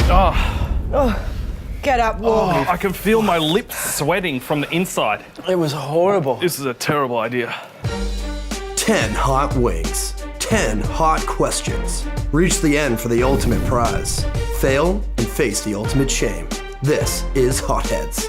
Oh, get up, Wolf. I can feel my lips sweating from the inside. It was horrible. This is a terrible idea. 10 hot wings, 10 hot questions. Reach the end for the ultimate prize. Fail and face the ultimate shame. This is Hotheads.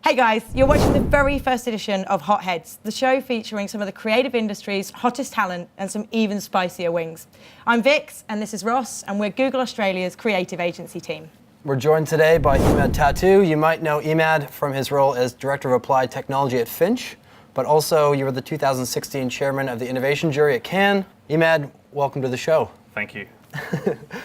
Hey guys, you're watching the very first edition of Hotheads, the show featuring some of the creative industry's hottest talent and some even spicier wings. I'm Vix, and this is Ross, and we're Google Australia's creative agency team. We're joined today by Emad Tahtouh. You might know Emad from his role as Director of Applied Technology at Finch, but also you were the 2016 Chairman of the Innovation Jury at Cannes. Emad, welcome to the show. Thank you.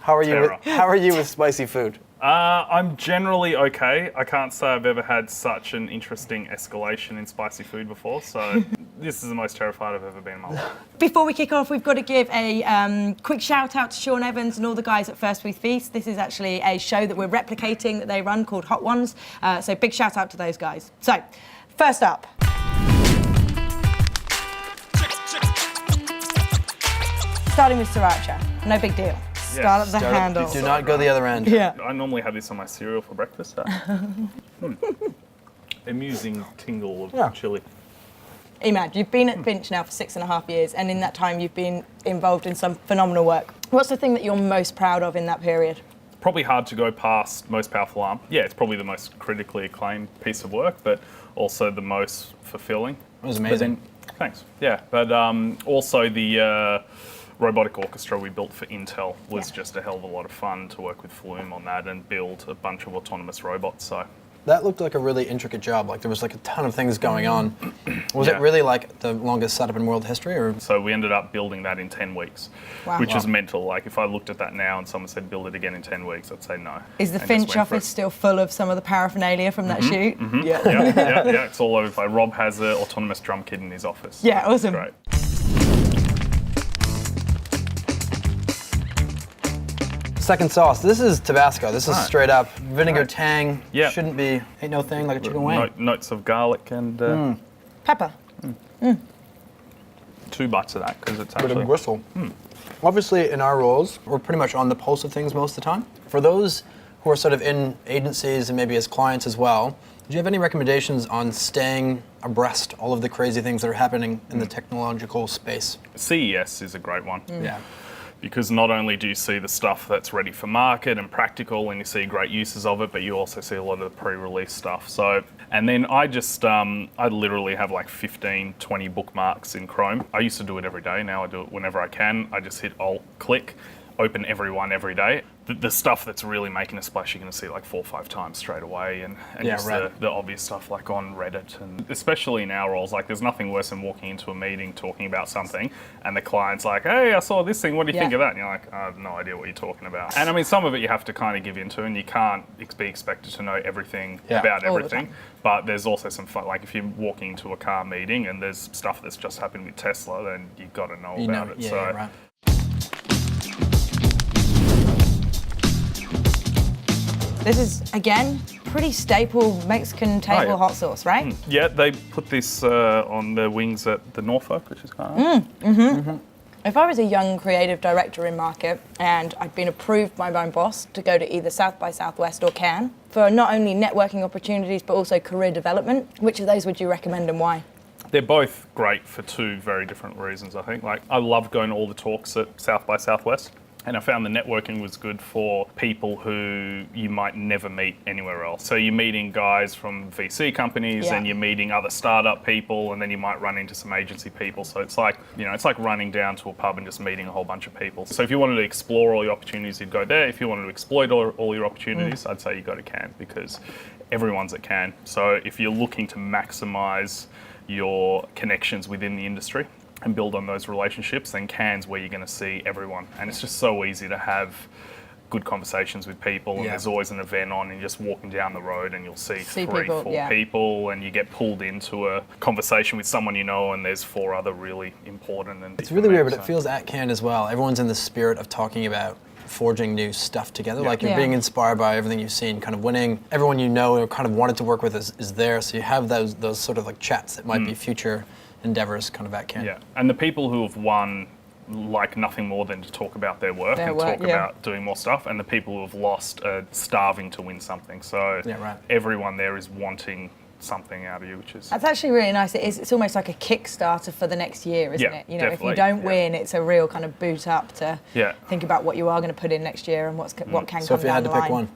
How are you with spicy food? I'm generally okay. I can't say I've ever had such an interesting escalation in spicy food before, so this is the most terrified I've ever been in my life. Before we kick off, we've got to give a quick shout out to Sean Evans and all the guys at First We Feast. This is actually a show that we're replicating that they run called Hot Ones, so big shout out to those guys. So, first up. Starting with sriracha, no big deal. Start at the handle. Do not go the other end. Yeah. I normally have this on my cereal for breakfast. Amusing tingle of chili. Emad, you've been at Finch now for 6.5 years, and in that time you've been involved in some phenomenal work. What's the thing that you're most proud of in that period? Probably hard to go past Most Powerful Arm. Yeah, it's probably the most critically acclaimed piece of work, but also the most fulfilling. It was amazing. Thanks. Yeah, but also the robotic orchestra we built for Intel was just a hell of a lot of fun to work with Flume on that and build a bunch of autonomous robots. So that looked like a really intricate job. Like there was like a ton of things going on. Was it really like the longest setup in world history? Or? So we ended up building that in 10 weeks, which is mental. Like if I looked at that now and someone said build it again in 10 weeks, I'd say no. Is the Finch office still full of some of the paraphernalia from that shoot? Mm-hmm. Yeah, it's all over. Like Rob has an autonomous drum kit in his office. Yeah, awesome. Great. Second sauce. This is Tabasco. This is straight up vinegar tang. Yeah. Shouldn't be, ain't no thing like a chicken wing. Notes of garlic and Pepper. 2 bites of that because it's Bit actually of gristle. Obviously, in our roles, we're pretty much on the pulse of things most of the time. For those who are sort of in agencies and maybe as clients as well, do you have any recommendations on staying abreast all of the crazy things that are happening in the technological space? CES is a great one. Yeah. Because not only do you see the stuff that's ready for market and practical and you see great uses of it, but you also see a lot of the pre-release stuff. So, and then I just, I literally have like 15, 20 bookmarks in Chrome. I used to do it every day. Now I do it whenever I can. I just hit Alt, click, open every one every day. The stuff that's really making a splash, you're going to see like 4 or 5 times straight away, and just the obvious stuff like on Reddit, and especially in our roles, like there's nothing worse than walking into a meeting talking about something, and the client's like, "Hey, I saw this thing. What do you think of that?" And you're like, "I have no idea what you're talking about." And I mean, some of it you have to kind of give into, and you can't be expected to know everything about everything. But there's also some fun, like if you're walking into a car meeting and there's stuff that's just happened with Tesla, then you've got to know about it. Yeah, This is, again, pretty staple Mexican table hot sauce, right? Yeah, they put this on the wings at the Norfolk, which is kind of If I was a young creative director in market and I'd been approved by my boss to go to either South by Southwest or Cannes for not only networking opportunities but also career development, which of those would you recommend and why? They're both great for 2 very different reasons, I think. Like, I loved going to all the talks at South by Southwest. And I found the networking was good for people who you might never meet anywhere else. So you're meeting guys from VC companies and you're meeting other startup people, and then you might run into some agency people. So it's like, it's like running down to a pub and just meeting a whole bunch of people. So if you wanted to explore all your opportunities, you'd go there. If you wanted to exploit all your opportunities, I'd say you go to Cannes, because everyone's at Cannes. So if you're looking to maximize your connections within the industry and build on those relationships, then Cannes where you're going to see everyone. And it's just so easy to have good conversations with people, and there's always an event on, and you're just walking down the road and you'll see 3, 4 people, and you get pulled into a conversation with someone you know, and there's 4 other really important. And it's really weird, but it feels at Cannes as well. Everyone's in the spirit of talking about forging new stuff together. Like you're being inspired by everything you've seen, kind of winning. Everyone you know or kind of wanted to work with is there, so you have those sort of like chats that might be future endeavors kind of at Cannes. Yeah, and the people who have won like nothing more than to talk about their work and work, talk about doing more stuff. And the people who have lost are starving to win something. So everyone there is wanting something out of you, which is... That's actually really nice. It's almost like a Kickstarter for the next year, isn't it? You know, if you don't win, it's a real kind of boot up to think about what you are going to put in next year and what can come down the line. So if you had to pick one?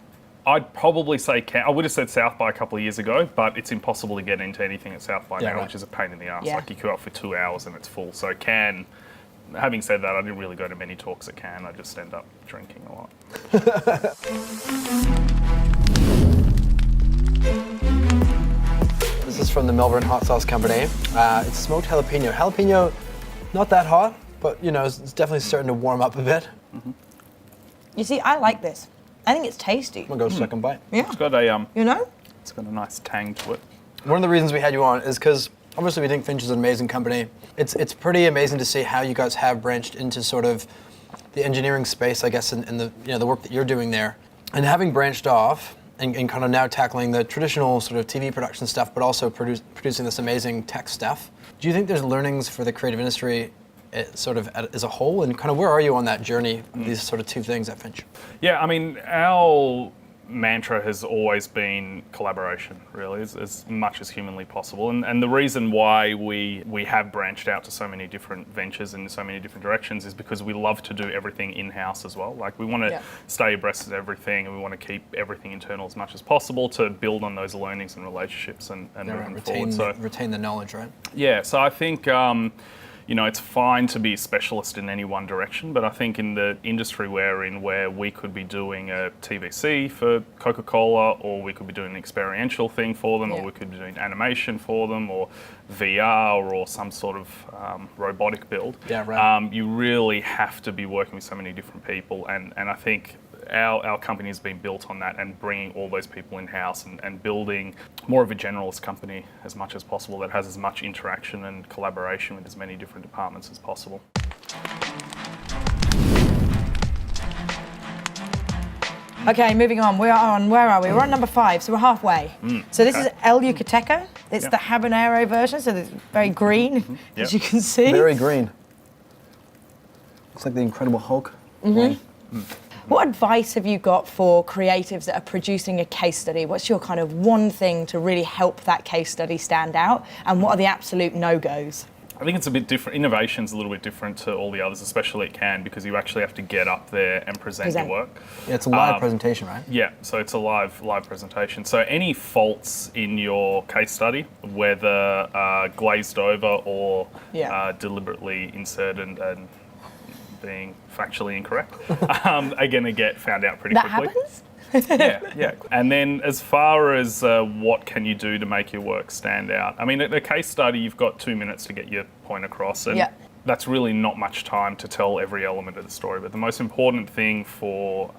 I'd probably say Cannes. I would have said South by a couple of years ago, but it's impossible to get into anything at South by now, which is a pain in the ass. Like you queue up for 2 hours and it's full. So Cannes, having said that, I didn't really go to many talks at Cannes. I just end up drinking a lot. This is from the Melbourne Hot Sauce Company. It's smoked jalapeno. Jalapeno, not that hot, but you know, it's definitely starting to warm up a bit. You see, I like this. I think it's tasty. I'm gonna go second bite. Yeah. It's got a it's got a nice tang to it. One of the reasons we had you on is because obviously we think Finch is an amazing company. It's pretty amazing to see how you guys have branched into sort of the engineering space, I guess, and the the work that you're doing there, and having branched off and kind of now tackling the traditional sort of TV production stuff, but also producing this amazing tech stuff. Do you think there's learnings for the creative industry sort of as a whole, and kind of where are you on that journey, these sort of two things at Finch? Yeah, I mean, our mantra has always been collaboration, really, as much as humanly possible. And the reason why we have branched out to so many different ventures in so many different directions is because we love to do everything in-house as well. Like, we want to stay abreast of everything, and we want to keep everything internal as much as possible to build on those learnings and relationships and moving forward. Retain the knowledge, right? Yeah, so I think... it's fine to be a specialist in any one direction, but I think in the industry we're in, where we could be doing a TVC for Coca-Cola, or we could be doing an experiential thing for them, or we could be doing animation for them, or VR, or some sort of robotic build. You really have to be working with so many different people, and I think our company has been built on that, and bringing all those people in-house and building more of a generalist company as much as possible that has as much interaction and collaboration with as many different departments as possible. Okay, moving on. Where are we? We're on number 5, so we're halfway. So this is El Yucateco. It's the habanero version, so it's very green, as you can see. Very green. Looks like the Incredible Hulk. What advice have you got for creatives that are producing a case study? What's your kind of one thing to really help that case study stand out? And what are the absolute no-goes? I think it's a bit different. Innovation's a little bit different to all the others, especially at Cannes, because you actually have to get up there and present your work. Yeah, it's a live presentation, right? Yeah, so it's a live presentation. So any faults in your case study, whether glazed over or deliberately inserted and being factually incorrect, are going to get found out pretty quickly. That happens? Yeah. And then as far as what can you do to make your work stand out? I mean, at a case study, you've got 2 minutes to get your point across. And that's really not much time to tell every element of the story. But the most important thing for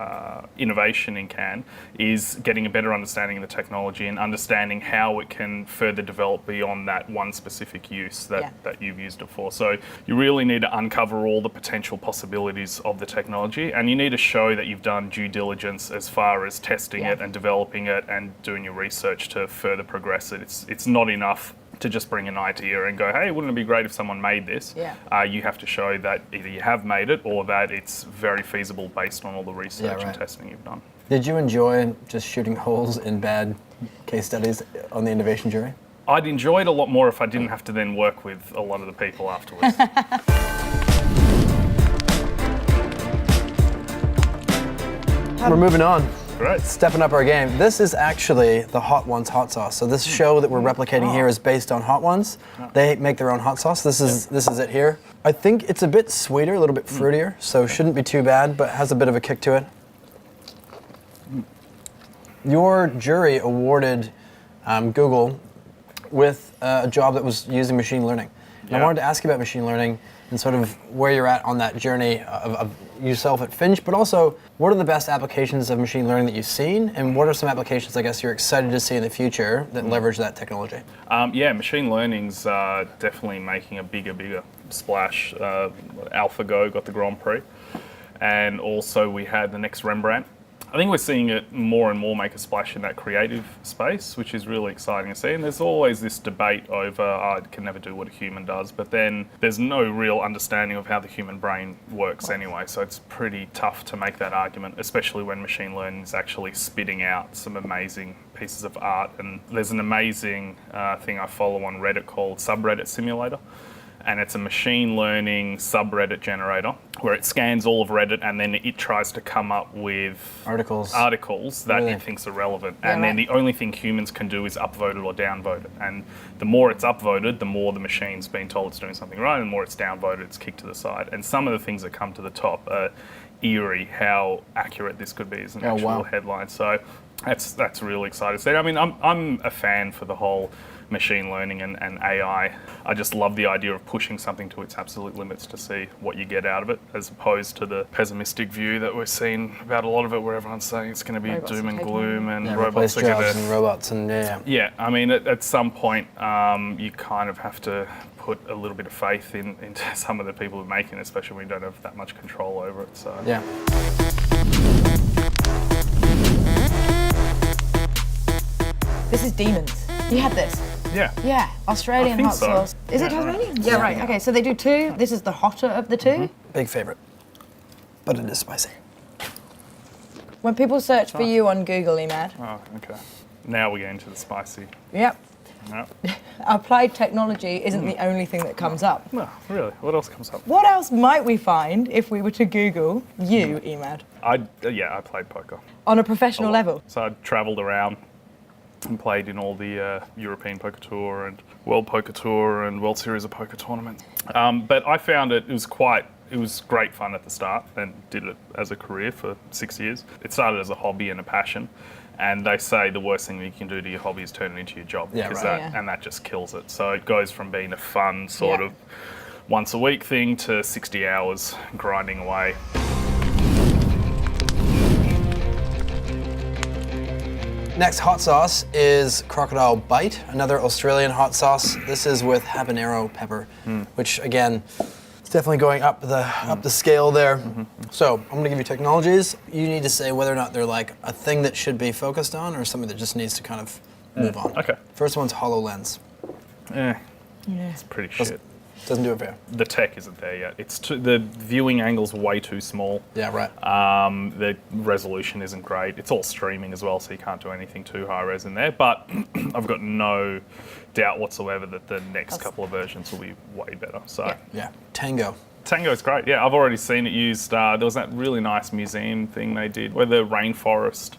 innovation in Cannes is getting a better understanding of the technology and understanding how it can further develop beyond that one specific use that you've used it for. So you really need to uncover all the potential possibilities of the technology, and you need to show that you've done due diligence as far as testing it and developing it and doing your research to further progress it. It's not enough to just bring an idea and go, hey, wouldn't it be great if someone made this? You have to show that either you have made it or that it's very feasible based on all the research and testing you've done. Did you enjoy just shooting holes in bad case studies on the innovation jury? I'd enjoy it a lot more if I didn't have to then work with a lot of the people afterwards. We're moving on. Great. Stepping up our game. This is actually the Hot Ones hot sauce. So this show that we're replicating here is based on Hot Ones. They make their own hot sauce. This is it here. I think it's a bit sweeter, a little bit fruitier, so shouldn't be too bad, but has a bit of a kick to it. Your jury awarded Google with a job that was using machine learning. And I wanted to ask you about machine learning and sort of where you're at on that journey of yourself at Finch, but also what are the best applications of machine learning that you've seen, and what are some applications I guess you're excited to see in the future that leverage that technology? Machine learning's definitely making a bigger splash. AlphaGo got the Grand Prix, and also we had the next Rembrandt I think we're seeing it more and more make a splash in that creative space, which is really exciting to see. And there's always this debate over, it can never do what a human does, but then there's no real understanding of how the human brain works anyway. So it's pretty tough to make that argument, especially when machine learning is actually spitting out some amazing pieces of art. And there's an amazing thing I follow on Reddit called Subreddit Simulator. And it's a machine learning subreddit generator where it scans all of Reddit and then it tries to come up with Articles that Really? it thinks are relevant. Yeah, And then right. the only thing humans can do is upvote it or downvote it. And the more it's upvoted, the more the machine's been told it's doing something right, and the more it's downvoted, it's kicked to the side. And some of the things that come to the top are eerie how accurate this could be as an Oh, actual wow. headline. So that's really exciting to see. I mean, I'm a fan for the whole machine learning and AI. I just love the idea of pushing something to its absolute limits to see what you get out of it, as opposed to the pessimistic view that we're seeing about a lot of it, where everyone's saying it's going to be Robots doom are and taking gloom and replace robots are jobs going and to... robots and Yeah, I mean, at some point, you kind of have to put a little bit of faith into some of the people who are making it, especially when you don't have that much control over it. So yeah. This is Demons. You had this? yeah. Yeah, Australian I think hot so. sauce. Is it Yeah, right. Tasmanian? Yeah, right. Okay, so they do two. This is the hotter of the 2 Big favorite, but it is spicy. When people search for you on Google, Emad. Oh, okay. Now we get into the spicy. Yep. No, Applied technology isn't the only thing that comes up. no, really. What else comes up? What else might we find if we were to Google you, Emad, I played poker. on a professional level? So I travelled around and played in all the European Poker Tour and World Poker Tour and World Series of Poker tournaments. But I found it was great fun at the start, and did it as a career for 6 years. It started as a hobby and a passion. And they say the worst thing that you can do to your hobby is turn it into your job. Yeah, because right. Yeah. And that just kills it. So it goes from being a fun sort Yeah. of once a week thing to 60 hours grinding away. Next hot sauce is Crocodile Bite, another Australian hot sauce. This is with habanero pepper, which again, it's definitely going up the scale there. So I'm gonna give you technologies. You need to say whether or not they're like a thing that should be focused on or something that just needs to kind of move on. Okay. First one's HoloLens. It's pretty shit. Doesn't do it fair. The tech isn't there yet. The viewing angle's way too small. Yeah, right. The resolution isn't great. It's all streaming as well, so you can't do anything too high res in there. But I've got no doubt whatsoever that the next couple of versions will be way better. So Yeah. Tango. Tango's great. Yeah, I've already seen it used. There was that really nice museum thing they did, where the rainforest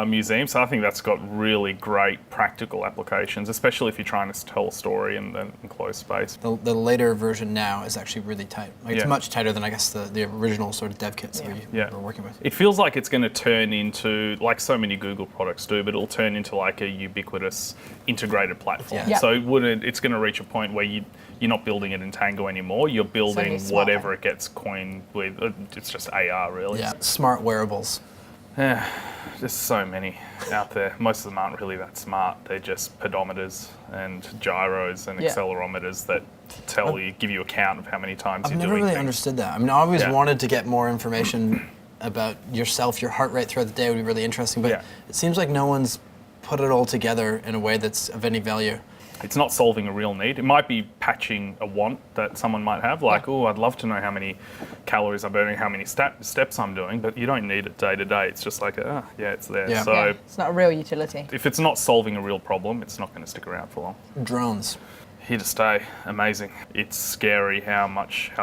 museum. So I think that's got really great practical applications, especially if you're trying to tell a story in an enclosed space. The later version now is actually really tight. Like, it's Yeah. much tighter than I guess the original sort of dev kits that we were working with. It feels like it's going to turn into, like so many Google products do, but it'll turn into like a ubiquitous integrated platform. Yeah. So it's going to reach a point where you're not building it in Tango anymore. You're building it's smart whatever then. it gets coined with. It's just AR, really. Yeah. Smart wearables. There's so many out there. Most of them aren't really that smart. They're just pedometers and gyros and Yeah. accelerometers that give you a count of how many times I've you're never doing really things. understood that. I mean, I always Yeah. wanted to get more information about yourself, your heart rate throughout the day would be really interesting, but Yeah. it seems like no one's put it all together in a way that's of any value. It's not solving a real need. It might be patching a want that someone might have, like, oh, I'd love to know how many calories I'm burning, how many steps I'm doing, but you don't need it day to day. It's just like, it's there. Yeah. So Yeah, it's not a real utility. if it's not solving a real problem, it's not going to stick around for long. Drones. Here to stay, amazing. It's scary how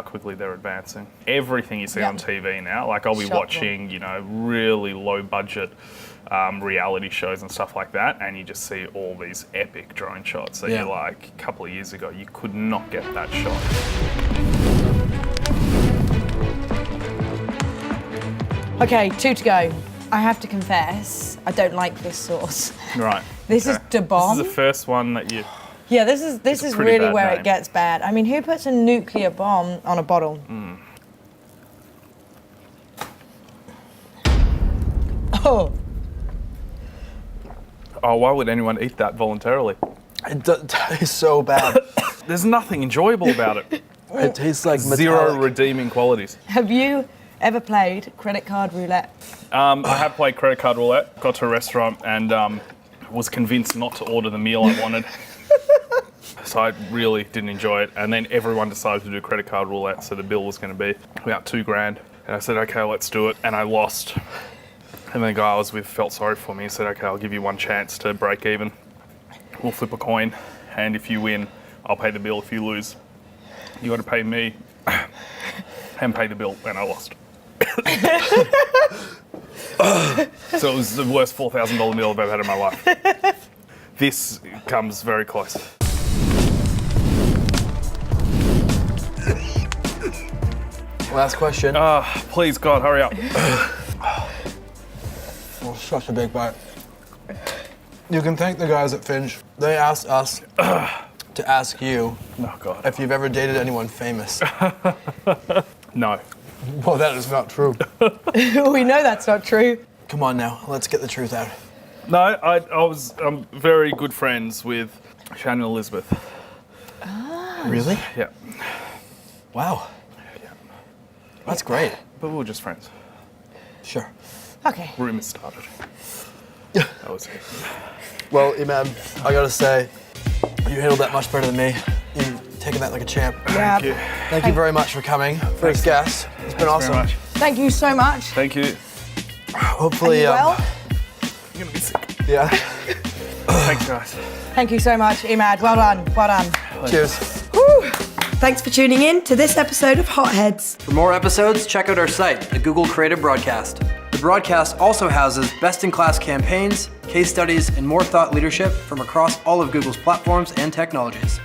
quickly they're advancing. Everything you see Yeah. on TV now, like I'll be Shocking. watching, really low budget reality shows and stuff like that, and you just see all these epic drone shots. So Yeah. you're like, a couple of years ago, you could not get that shot. Okay, 2 to go. I have to confess, I don't like this sauce. Right. This is okay. the bomb. This is the first one that you. Yeah, this is a pretty really bad where name. it gets bad. I mean, who puts a nuclear bomb on a bottle? Oh, Oh, why would anyone eat that voluntarily? It tastes so bad. There's nothing enjoyable about it. It tastes like Zero metallic. redeeming qualities. have you Ever played credit card roulette? I have played credit card roulette. Got to a restaurant and was convinced not to order the meal I wanted. So I really didn't enjoy it. And then everyone decided to do credit card roulette, so the bill was going to be about $2,000. And I said, okay, let's do it. And I lost. And the guy I was with felt sorry for me. He said, okay, I'll give you one chance to break even. We'll flip a coin, and if you win, I'll pay the bill. If you lose, you got to pay me and pay the bill. And I lost. So it was the worst $4,000 meal I've ever had in my life. This comes very close. Last question. Please, God, hurry up. Oh, such a big bite. You can thank the guys at Finch. They asked us to ask you Oh, God. if you've ever dated anyone famous. No. Well, that is not true. We know that's not true. Come on now, let's get the truth out. No, I was very good friends with Shannon Elizabeth. Really? Yeah. Wow. That's great. But we were just friends. Sure. Okay. Rumours started. That was it. Well, Emad, I gotta say, you handled that much better than me. You've taken that like a champ. Yeah. Thank you. Thank you very much for coming. First guest. It's been awesome. Very much. Thank you so much. Thank you. Hopefully, Are you well? I'm gonna be sick. yeah. Thanks, guys. Thank you so much, Emad. Well done. Well done. Cheers. Woo. Thanks for tuning in to this episode of Hotheads. For more episodes, check out our site, the Google Creative Broadcast. The broadcast also houses best-in-class campaigns, case studies, and more thought leadership from across all of Google's platforms and technologies.